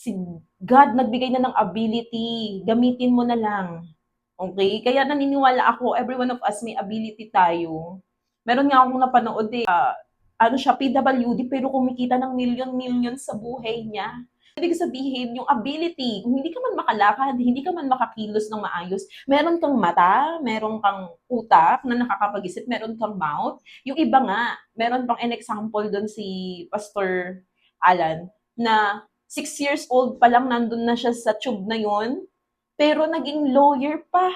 Si God nagbigay na ng ability, gamitin mo na lang. Okay? Kaya naniniwala ako, every one of us may ability tayo. Meron nga akong napanood ano siya, PWD, pero kumikita ng million-million sa buhay niya. Ibig sabihin, yung ability, kung hindi ka man makalakad, hindi ka man makakilos ng maayos, meron kang mata, meron kang utak na nakakapag-isip, meron kang mouth. Yung iba nga, meron pang an example doon si Pastor Alan, na 6 years old pa lang nandun na siya sa tube na yon, pero naging lawyer pa.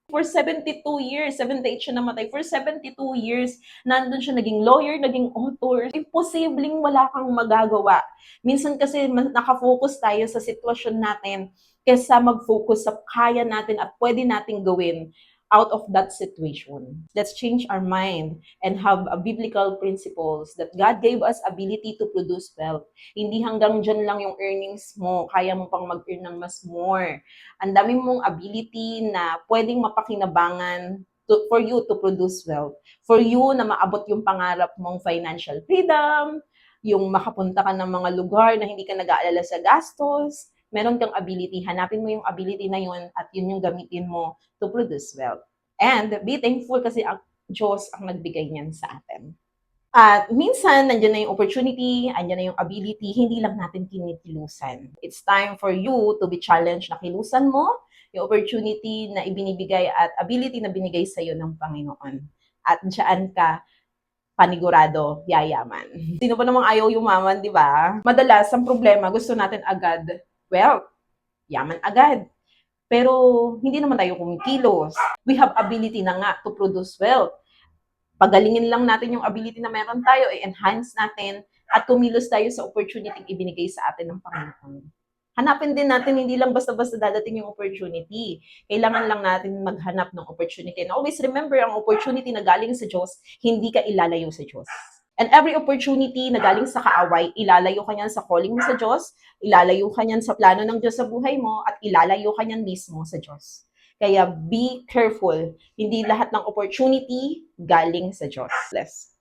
For 72 years, 78 siya namatay. For 72 years, nandun siya naging lawyer, naging author. Imposibleng wala kang magagawa. Minsan kasi nakafocus tayo sa sitwasyon natin kaysa mag-focus sa kaya natin at pwede nating gawin out of that situation. Let's change our mind and have a biblical principles that God gave us ability to produce wealth. Hindi hanggang dyan lang yung earnings mo, kaya mo pang mag-earn ng mas more. Ang dami mong ability na pwedeng mapakinabangan for you to produce wealth. For you na maabot yung pangarap mong financial freedom, yung makapunta ka ng mga lugar na hindi ka nag-aalala sa gastos, meron kang ability, hanapin mo yung ability na yun at yun yung gamitin mo to produce wealth. And be thankful kasi ang Diyos ang nagbigay niyan sa atin. At minsan, nandiyan na yung opportunity, andyan na yung ability, hindi lang natin kinikilusan. It's time for you to be challenged na kilusan mo yung opportunity na ibinibigay at ability na binigay sa'yo ng Panginoon. At diyan ka panigurado yayaman. Sino pa namang ayaw yumaman, di ba? Madalas, ang problema, gusto natin agad wealth, yaman agad. Pero hindi naman tayo kumikilos. We have ability na nga to produce wealth. Pagalingin lang natin yung ability na meron tayo, i-enhance natin, at kumilos tayo sa opportunity ibinigay sa atin ng Panginoon. Hanapin din natin, hindi lang basta-basta dadating yung opportunity. Kailangan lang natin maghanap ng opportunity. And always remember, ang opportunity na galing sa Diyos, hindi ka ilalayo sa Diyos. And every opportunity na galing sa kaaway, ilalayo ka niyan sa calling mo sa Diyos, ilalayo ka niyan sa plano ng Diyos sa buhay mo, at ilalayo ka niyan mismo sa Diyos. Kaya be careful. Hindi lahat ng opportunity galing sa Diyos. Bless.